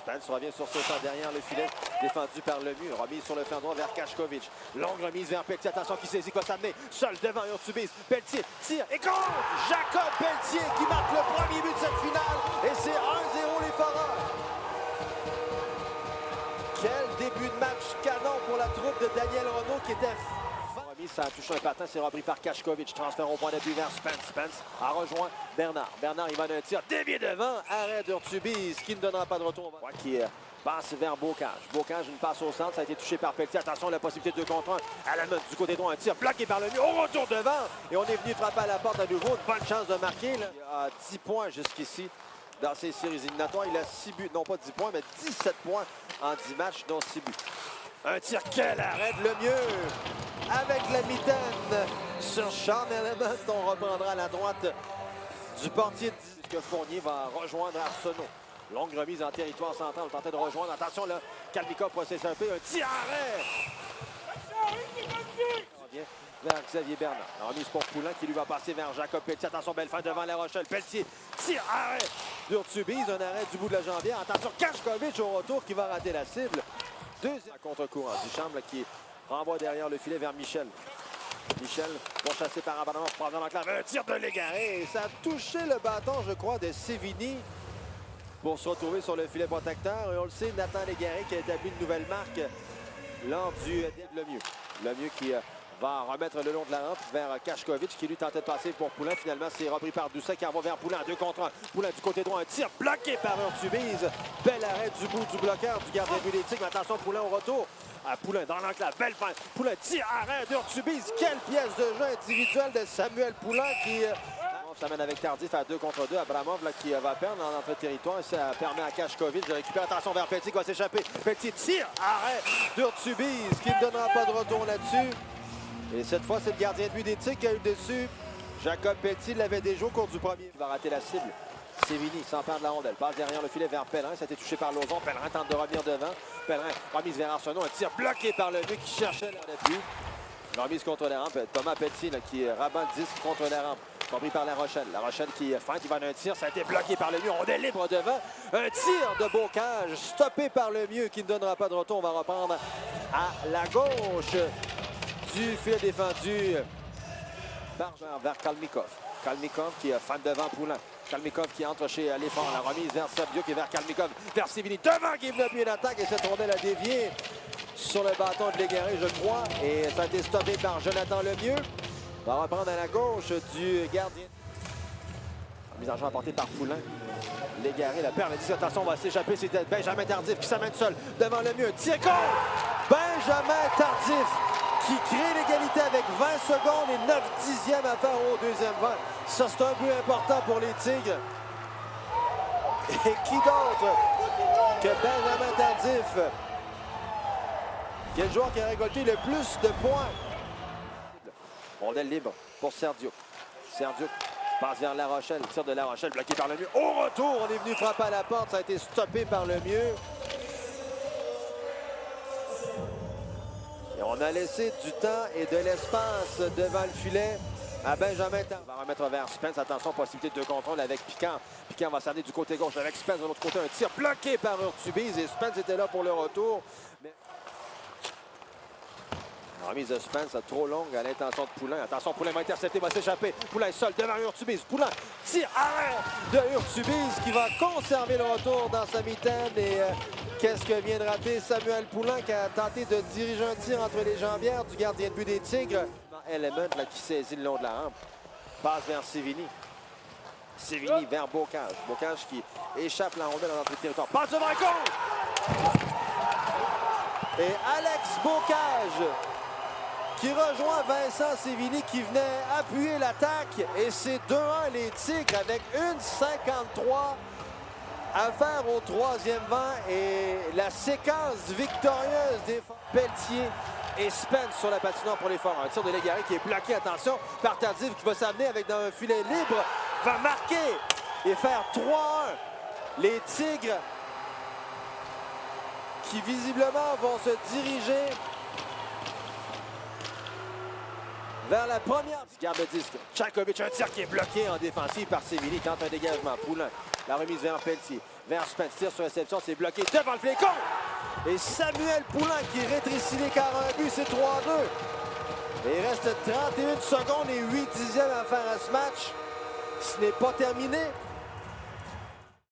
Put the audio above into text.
Spence revient sur ce temps derrière le filet, défendu par le mur. Remise sur le flanc droit vers Kachkovic. Longue remise vers Pelletier. Attention qui saisit, va s'amener. Seul devant Urtubis. Pelletier tire et compte! Jacob Pelletier qui marque le premier but de cette finale. Et c'est 1-0 les Foreurs. Quel début de match canon pour la troupe de Daniel Renaud qui était... Ça a touché un patin, c'est repris par Kachkovic. Transfert au point d'appui vers Spence. Spence a rejoint Bernard. Bernard, il va d'un tir dévié devant. Arrêt d'Urtubis qui ne donnera pas de retour. Qui passe vers Bocage. Bocage, une passe au centre. Ça a été touché par Pelletier. Attention, la possibilité de 2 contre 1 à la main du côté droit. Un tir bloqué par le mur. Au retour devant. Et on est venu frapper à la porte à nouveau. Une bonne chance de marquer. Là. Il a 10 points jusqu'ici dans ces séries éliminatoires. Il a 6 buts. Non pas 10 points, mais 17 points en 10 matchs, dont 6 buts. Un tir, quel arrêt de Lemieux! Avec la mitaine sur Sean Element, on reprendra à la droite du portier que Fournier va rejoindre Arsenault. Longue remise en territoire central, on tentait de rejoindre. Attention là, Kalmikov va s'échapper, un tir arrêt! Vers Xavier Bernard. La remise pour Poulin qui lui va passer vers Jacob Pelletier. Attention, belle fin devant La Rochelle. Pelletier, tir arrêt d'Urtubis, un arrêt du bout de la jambière. Attention, Kachkovic au retour qui va rater la cible. Deuxième contre-courant. Duchamp qui renvoie derrière le filet vers Michel. Michel, pourchassé par Abadon, pendant l'enclave. Un tir de Légaré. Ça a touché le bâton, je crois, de Sévigny pour se retrouver sur le filet protecteur. Et on le sait, Nathan Légaré qui a établi une nouvelle marque lors du Lemieux. Lemieux qui va remettre le long de la rampe vers Kachkovic qui lui tentait de passer pour Poulin. Finalement, c'est repris par Doucet qui envoie vers Poulin. 2 contre 1. Poulin du côté droit. Un tir bloqué par Urtubis. Bel arrêt du bout du bloqueur du gardien de but des Tigres. Attention, Poulin au retour. À Poulin dans l'enclave. Belle fin. Poulin tire arrêt d'Urtubis. Quelle pièce de jeu individuelle de Samuel Poulin qui s'amène avec Tardif à 2 contre 2. Abramov là, qui va perdre dans notre territoire. Et ça permet à Kachkovic de récupérer. Attention vers Pelletier qui va s'échapper. Pelletier tire arrêt d'Urtubis qui ne donnera pas de retour là-dessus. Et cette fois, c'est le gardien de but des Tigres qui a eu le dessus. Jacob Pelletier l'avait déjà au cours du premier. Il va rater la cible. Sévigny s'empare de la rondelle. Passe derrière le filet vers Pellerin. Ça a été touché par Lauzon. Pellerin tente de revenir devant. Pellerin remise vers Arsenault. Un tir bloqué par le but qui cherchait l'appui. Remise contre la rampe. Thomas Pelletier là, qui rabat le disque contre la rampe. Compris par La Rochelle. La Rochelle qui feinte. Il va d'un tir. Ça a été bloqué par le mur. On est libre devant. Un tir de Bocage. Stoppé par le mieux qui ne donnera pas de retour. On va reprendre à la gauche du filet défendu vers Kalmikov. Kalmikov qui feinte devant Poulin. Kalmikov qui entre chez l'effort. La remise vers Sabio qui est vers Kalmikov. Vers Sévigny. Devant qui est venu appuyer l'attaque. Et cette rondelle a dévié sur le bâton de Légaré, je crois. Et ça a été stoppé par Jonathan Lemieux. On va reprendre à la gauche du gardien. Mise en jeu apportée par Poulin. Légaré, la perd. Attention, on va s'échapper. C'était Benjamin Tardif qui s'amène seul devant Lemieux. Tir contre Benjamin Tardif qui crée l'égalité avec 20 secondes et 9 dixièmes à faire au deuxième 20. Ça, c'est un but important pour les Tigres. Et qui d'autre que Benjamin Tardif, qui est le joueur qui a récolté le plus de points. Rondelle libre pour Serdio. Serdio passe vers La Rochelle. Tir de La Rochelle bloqué par le mieux. Au retour, on est venu frapper à la porte. Ça a été stoppé par le mieux. Et on a laissé du temps et de l'espace devant le filet à Benjamin Tardif. On va remettre vers Spence. Attention, possibilité de 2 contre 1 avec Piquant. Piquant va s'amener du côté gauche avec Spence. De l'autre côté, un tir bloqué par Urtubis. Et Spence était là pour le retour. Mais... la remise de Spence trop longue à l'intention de Poulin. Attention, Poulin va intercepter, va s'échapper. Poulin seul devant Urtubis. Poulin tire arrêt de Urtubis qui va conserver le retour dans sa mitaine. Et qu'est-ce que vient de rater Samuel Poulin qui a tenté de diriger un tir entre les jambières du gardien de but des Tigres. Element là, qui saisit le long de la rampe. Passe vers Sévigny. Sévigny vers Bocage. Bocage qui échappe la rondelle dans notre territoire. Passe devant un compte! Et Alex Bocage qui rejoint Vincent Sévigny qui venait appuyer l'attaque. Et c'est 2-1 les Tigres avec 1,53 à faire au troisième 20. Et la séquence victorieuse des Pelletier et Spence sur la patinoire pour les Foreurs. Un tir de Légaré qui est bloqué, attention, par Tardif qui va s'amener avec dans un filet libre. Va marquer et faire 3-1. Les Tigres qui visiblement vont se diriger vers la première. Garde le disque. Tchakovic, un tir qui est bloqué en défensive par Sévigny. Tente un dégagement. Poulain. La remise vers Pelletier. Vers Spence. Tire sur réception. C'est bloqué devant le filet. Et Samuel Poulain qui rétrécit l'écart à un but. C'est 3-2. Et il reste 31 secondes et 8 dixièmes à faire à ce match. Ce n'est pas terminé.